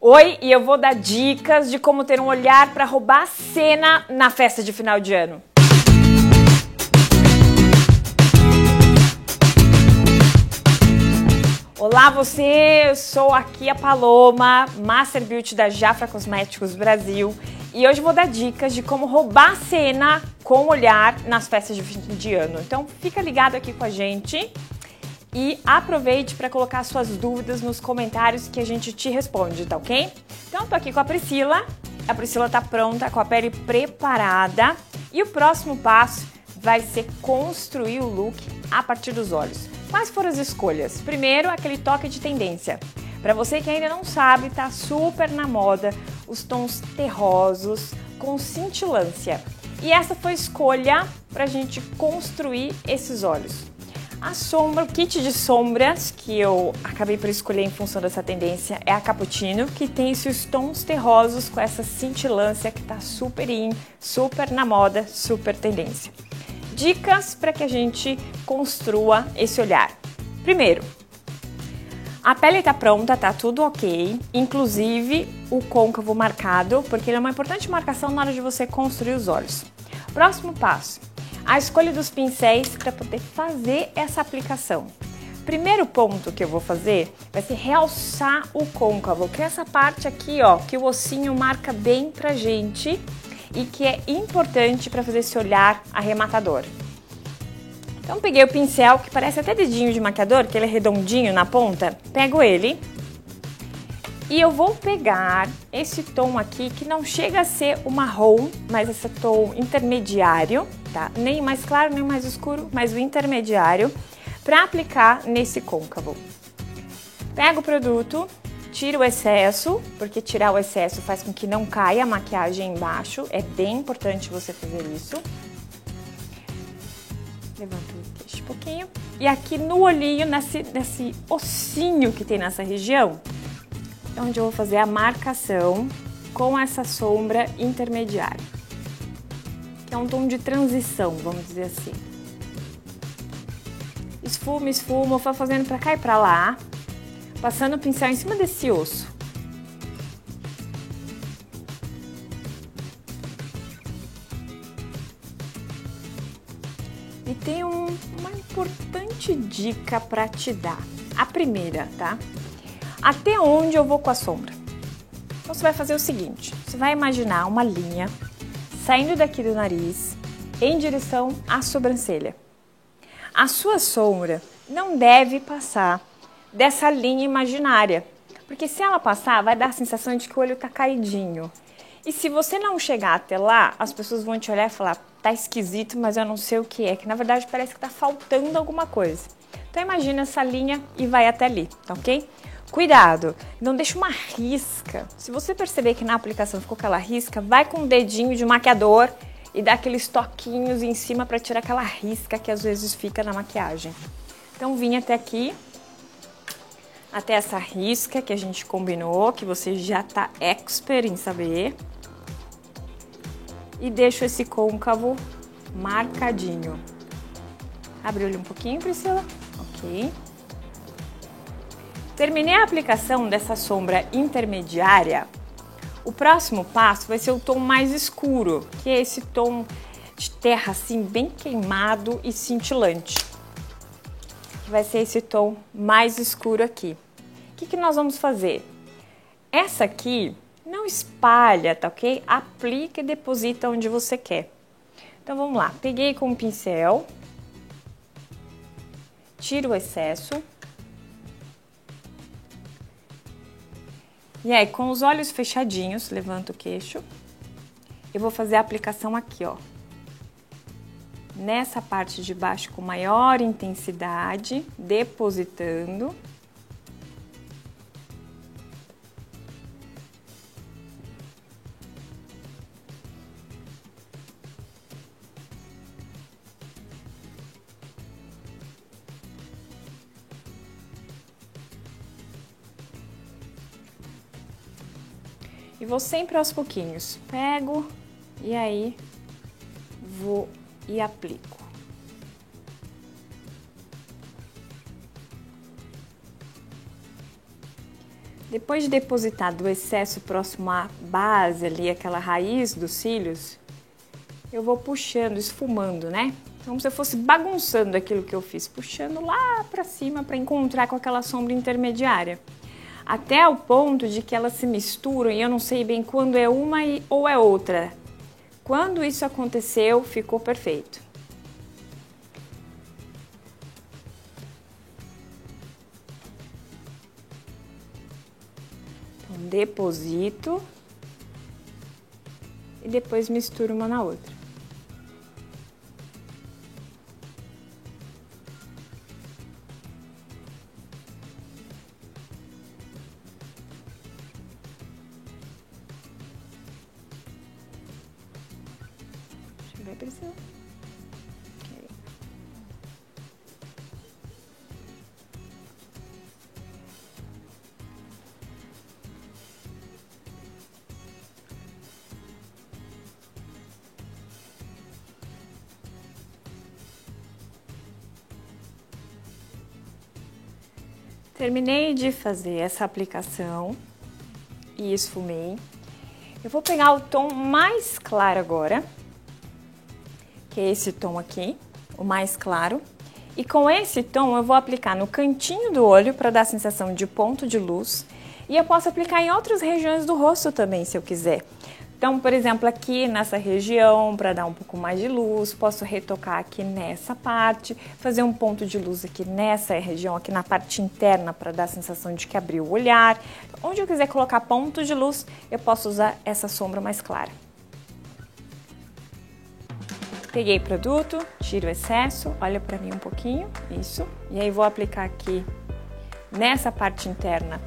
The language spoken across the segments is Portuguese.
Oi, e eu vou dar dicas de como ter um olhar para roubar a cena na festa de final de ano. Olá você, eu sou aqui a Paloma, Master Beauty da Jafra Cosméticos Brasil, e hoje vou dar dicas de como roubar a cena com o olhar nas festas de fim de ano. Então fica ligado aqui com a gente e aproveite para colocar suas dúvidas nos comentários que a gente te responde, tá ok? Então tô aqui com a Priscila tá pronta, com a pele preparada, e o próximo passo vai ser construir o look a partir dos olhos. Quais foram as escolhas? Primeiro, aquele toque de tendência. Para você que ainda não sabe, tá super na moda os tons terrosos com cintilância. E essa foi a escolha pra gente construir esses olhos. A sombra, o kit de sombras que eu acabei por escolher em função dessa tendência é a Cappuccino, que tem esses tons terrosos com essa cintilância que tá super super na moda, super tendência. Dicas para que a gente construa esse olhar. Primeiro, a pele tá pronta, tá tudo ok, inclusive o côncavo marcado, porque ele é uma importante marcação na hora de você construir os olhos. Próximo passo, a escolha dos pincéis para poder fazer essa aplicação. Primeiro ponto que eu vou fazer vai ser realçar o côncavo, que é essa parte aqui, ó, que o ossinho marca bem pra gente e que é importante para fazer esse olhar arrematador. Então peguei o pincel, que parece até dedinho de maquiador, que ele é redondinho na ponta, pego ele e eu vou pegar esse tom aqui, que não chega a ser o marrom, mas esse tom intermediário, tá? Nem mais claro, nem mais escuro, mas o intermediário, para aplicar nesse côncavo. Pego o produto, tiro o excesso, porque tirar o excesso faz com que não caia a maquiagem embaixo, é bem importante você fazer isso. Levanto este pouquinho. E aqui no olhinho, nesse ossinho que tem nessa região, é onde eu vou fazer a marcação com essa sombra intermediária, que é um tom de transição, vamos dizer assim. Esfumo, esfumo, vou fazendo pra cá e pra lá, passando o pincel em cima desse osso. E tem uma importante dica para te dar. A primeira, tá? Até onde eu vou com a sombra? Então você vai fazer o seguinte, você vai imaginar uma linha saindo daqui do nariz em direção à sobrancelha. A sua sombra não deve passar dessa linha imaginária, porque se ela passar, vai dar a sensação de que o olho tá caidinho. E se você não chegar até lá, as pessoas vão te olhar e falar, tá esquisito, mas eu não sei o que é, que na verdade parece que tá faltando alguma coisa. Então imagina essa linha e vai até ali, tá ok? Cuidado, não deixa uma risca. Se você perceber que na aplicação ficou aquela risca, vai com o dedinho de maquiador e dá aqueles toquinhos em cima para tirar aquela risca que às vezes fica na maquiagem. Então vim até aqui, até essa risca que a gente combinou, que você já tá expert em saber. E deixo esse côncavo marcadinho. Abre o olho um pouquinho, Priscila. Ok. Terminei a aplicação dessa sombra intermediária. O próximo passo vai ser o tom mais escuro, que é esse tom de terra assim bem queimado e cintilante. Vai ser esse tom mais escuro aqui. O que nós vamos fazer? Essa aqui não espalha, tá ok? Aplica e deposita onde você quer. Então vamos lá, peguei com o pincel, tiro o excesso. E aí, com os olhos fechadinhos, levanto o queixo. Eu vou fazer a aplicação aqui, ó. Nessa parte de baixo com maior intensidade, depositando. E vou sempre aos pouquinhos. Pego e aí vou e aplico. Depois de depositado o excesso próximo à base ali, aquela raiz dos cílios, eu vou puxando, esfumando, né? Como se eu fosse bagunçando aquilo que eu fiz, puxando lá pra cima para encontrar com aquela sombra intermediária. Até o ponto de que elas se misturam e eu não sei bem quando é uma ou é outra. Quando isso aconteceu, ficou perfeito. Então, deposito e depois misturo uma na outra. Vai precisar. Okay. Terminei de fazer essa aplicação e esfumei. Eu vou pegar o tom mais claro agora, que é esse tom aqui, o mais claro. E com esse tom eu vou aplicar no cantinho do olho para dar a sensação de ponto de luz. E eu posso aplicar em outras regiões do rosto também, se eu quiser. Então, por exemplo, aqui nessa região, para dar um pouco mais de luz, posso retocar aqui nessa parte, fazer um ponto de luz aqui nessa região, aqui na parte interna, para dar a sensação de que abriu o olhar. Onde eu quiser colocar ponto de luz, eu posso usar essa sombra mais clara. Peguei produto, tiro o excesso, olha para mim um pouquinho, isso. E aí vou aplicar aqui nessa parte interna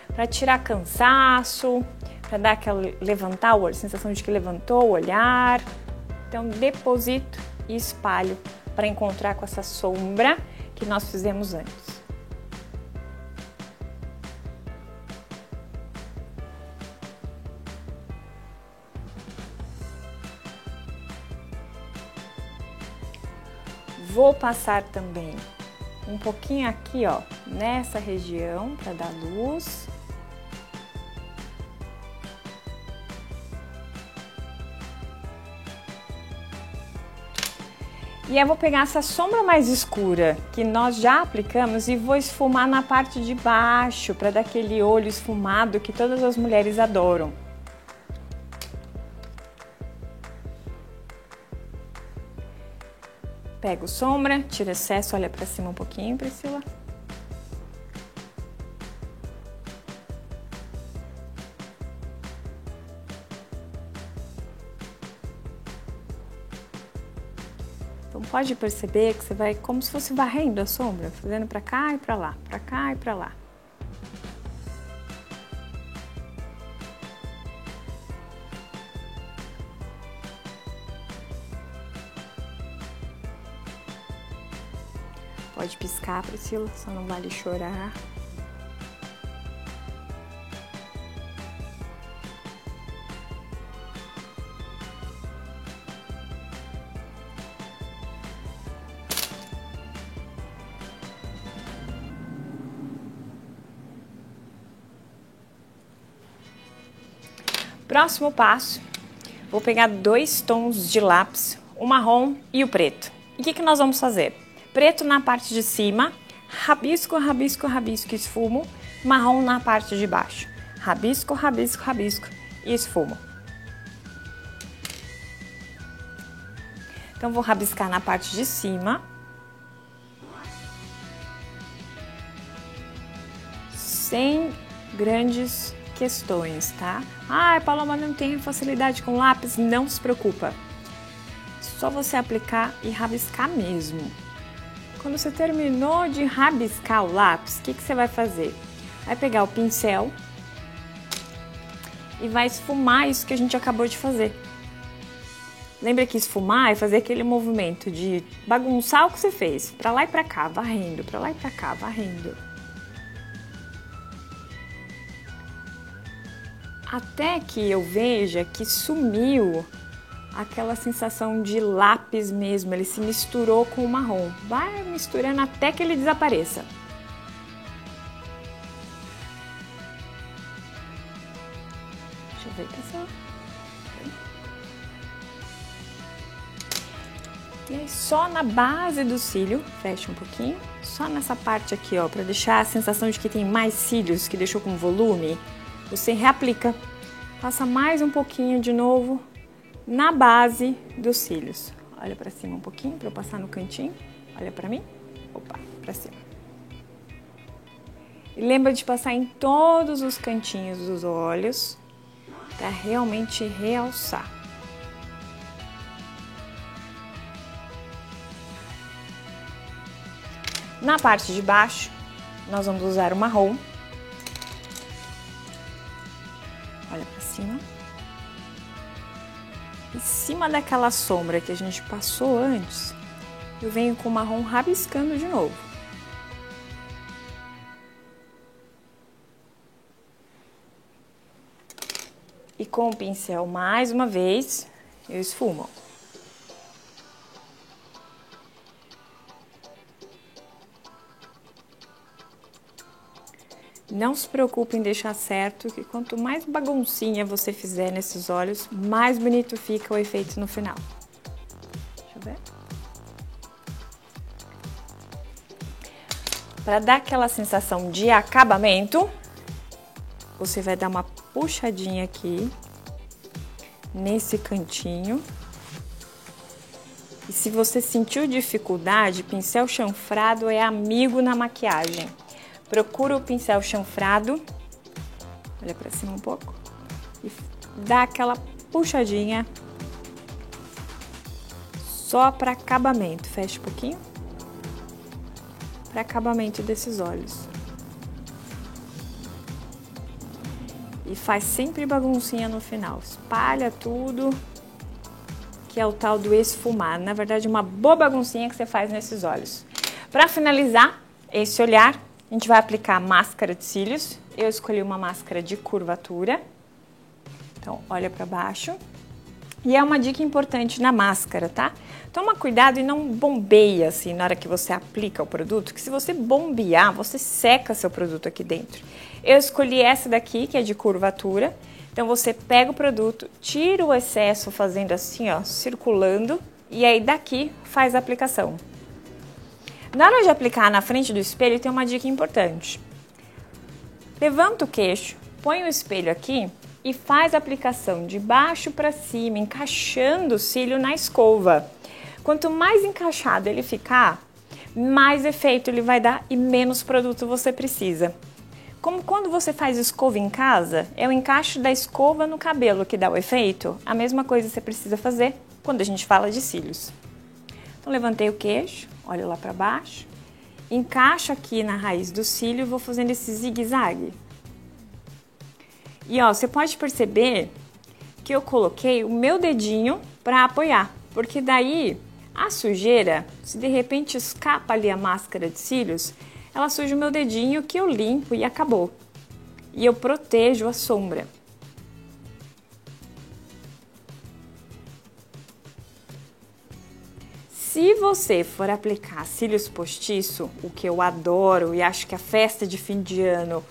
para tirar cansaço, para dar aquela levantar o olho, sensação de que levantou o olhar. Então deposito e espalho para encontrar com essa sombra que nós fizemos antes. Vou passar também um pouquinho aqui, ó, nessa região para dar luz. E eu vou pegar essa sombra mais escura que nós já aplicamos e vou esfumar na parte de baixo para dar aquele olho esfumado que todas as mulheres adoram. Pego sombra, tiro excesso, olha para cima um pouquinho, Priscila. Então pode perceber que você vai como se fosse varrendo a sombra, fazendo para cá e para lá, para cá e para lá. Pode piscar, Priscila, só não vale chorar. Próximo passo, vou pegar 2 tons de lápis, o marrom e o preto. E o que nós vamos fazer? Preto na parte de cima, rabisco, rabisco, rabisco, esfumo. Marrom na parte de baixo, rabisco, rabisco, rabisco e esfumo. Então vou rabiscar na parte de cima. Sem grandes questões, tá? Ah, Paloma não tem facilidade com lápis, não se preocupa. Só você aplicar e rabiscar mesmo. Quando você terminou de rabiscar o lápis, o que você vai fazer? Vai pegar o pincel e vai esfumar isso que a gente acabou de fazer. Lembra que esfumar é fazer aquele movimento de bagunçar o que você fez, pra lá e pra cá, varrendo, pra lá e pra cá, varrendo. Até que eu veja que sumiu aquela sensação de lápis mesmo, ele se misturou com o marrom. Vai misturando até que ele desapareça. Deixa eu ver, pessoal. E aí só na base do cílio, fecha um pouquinho, só nessa parte aqui, ó, pra deixar a sensação de que tem mais cílios, que deixou com volume, você reaplica. Passa mais um pouquinho de novo na base dos cílios. Olha pra cima um pouquinho, pra eu passar no cantinho. Olha pra mim. Opa, pra cima. E lembra de passar em todos os cantinhos dos olhos, pra realmente realçar. Na parte de baixo, nós vamos usar o marrom. Olha pra cima. Em cima daquela sombra que a gente passou antes, eu venho com o marrom rabiscando de novo. E com o pincel, mais uma vez, eu esfumo. Não se preocupe em deixar certo, que quanto mais baguncinha você fizer nesses olhos, mais bonito fica o efeito no final. Deixa eu ver. Para dar aquela sensação de acabamento, você vai dar uma puxadinha aqui, nesse cantinho. E se você sentiu dificuldade, pincel chanfrado é amigo na maquiagem. Procura o pincel chanfrado, olha pra cima um pouco, e dá aquela puxadinha só para acabamento. Fecha um pouquinho, para acabamento desses olhos. E faz sempre baguncinha no final, espalha tudo, que é o tal do esfumar. Na verdade, uma boa baguncinha que você faz nesses olhos. Para finalizar esse olhar, a gente vai aplicar máscara de cílios. Eu escolhi uma máscara de curvatura. Então, olha para baixo. E é uma dica importante na máscara, tá? Toma cuidado e não bombeia assim na hora que você aplica o produto, que se você bombear, você seca seu produto aqui dentro. Eu escolhi essa daqui, que é de curvatura. Então, você pega o produto, tira o excesso fazendo assim, ó, circulando. E aí, daqui, faz a aplicação. Na hora de aplicar na frente do espelho, tem uma dica importante. Levanta o queixo, põe o espelho aqui e faz a aplicação de baixo para cima, encaixando o cílio na escova. Quanto mais encaixado ele ficar, mais efeito ele vai dar e menos produto você precisa. Como quando você faz escova em casa, é o encaixe da escova no cabelo que dá o efeito, a mesma coisa você precisa fazer quando a gente fala de cílios. Então, levantei o queixo, olho lá para baixo, encaixo aqui na raiz do cílio e vou fazendo esse zigue-zague. E ó, você pode perceber que eu coloquei o meu dedinho para apoiar, porque daí a sujeira, se de repente escapa ali a máscara de cílios, ela suja o meu dedinho que eu limpo e acabou. E eu protejo a sombra. Se você for aplicar cílios postiço, o que eu adoro e acho que a festa de fim de ano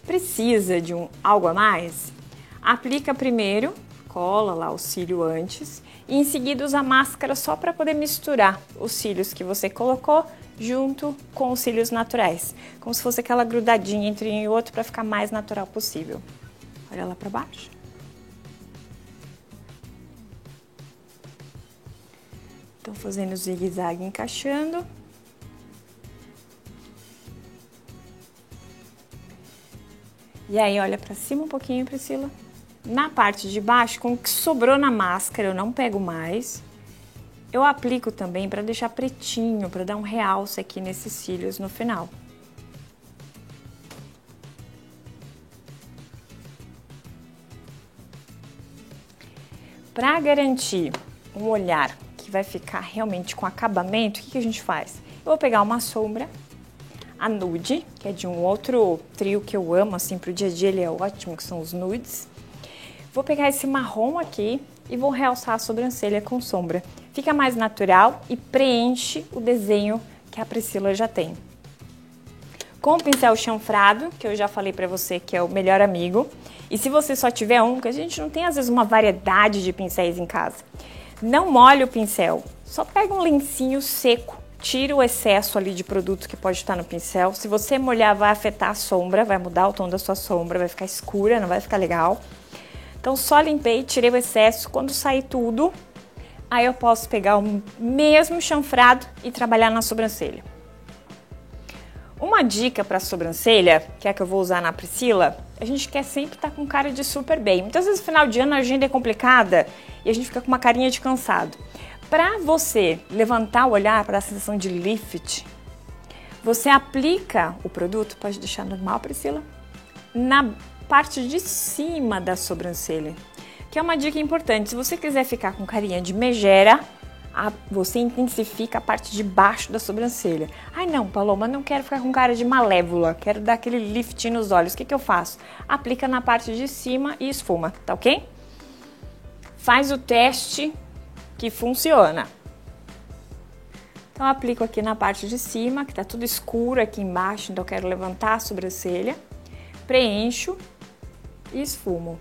precisa de algo a mais, aplica primeiro, cola lá o cílio antes e em seguida usa a máscara só para poder misturar os cílios que você colocou junto com os cílios naturais, como se fosse aquela grudadinha entre um e outro para ficar mais natural possível. Olha lá para baixo. Então, fazendo o zigue-zague, encaixando. E aí, olha pra cima um pouquinho, Priscila. Na parte de baixo, com o que sobrou na máscara, eu não pego mais. Eu aplico também para deixar pretinho, para dar um realce aqui nesses cílios no final. Para garantir um olhar que vai ficar realmente com acabamento, o que a gente faz? Eu vou pegar uma sombra, a nude, que é de um outro trio que eu amo, assim, pro dia a dia ele é ótimo, que são os nudes. Vou pegar esse marrom aqui e vou realçar a sobrancelha com sombra. Fica mais natural e preenche o desenho que a Priscila já tem. com o pincel chanfrado, que eu já falei pra você que é o melhor amigo. E se você só tiver um, porque a gente não tem às vezes uma variedade de pincéis em casa, não molhe o pincel, só pega um lencinho seco, tira o excesso ali de produto que pode estar no pincel. Se você molhar, vai afetar a sombra, vai mudar o tom da sua sombra, vai ficar escura, não vai ficar legal. Então só limpei, tirei o excesso. Quando sair tudo, aí eu posso pegar o mesmo chanfrado e trabalhar na sobrancelha. Uma dica para a sobrancelha, que é a que eu vou usar na Priscila, a gente quer sempre estar com cara de super bem. Muitas vezes no final de ano a agenda é complicada e a gente fica com uma carinha de cansado. Para você levantar o olhar para a sensação de lift, você aplica o produto, pode deixar normal, Priscila, na parte de cima da sobrancelha, que é uma dica importante. Se você quiser ficar com carinha de megera, você intensifica a parte de baixo da sobrancelha. Ai não, Paloma, não quero ficar com cara de malévola, quero dar aquele lift nos olhos. O que eu faço? Aplica na parte de cima e esfuma, tá ok? Faz o teste que funciona. Então eu aplico aqui na parte de cima, que tá tudo escuro aqui embaixo, então eu quero levantar a sobrancelha, preencho e esfumo.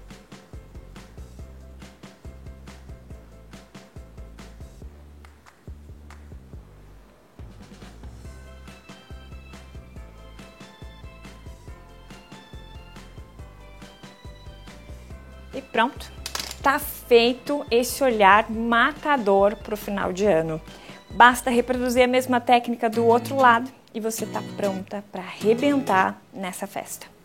E pronto, tá feito esse olhar matador pro final de ano. Basta reproduzir a mesma técnica do outro lado e você tá pronta para arrebentar nessa festa.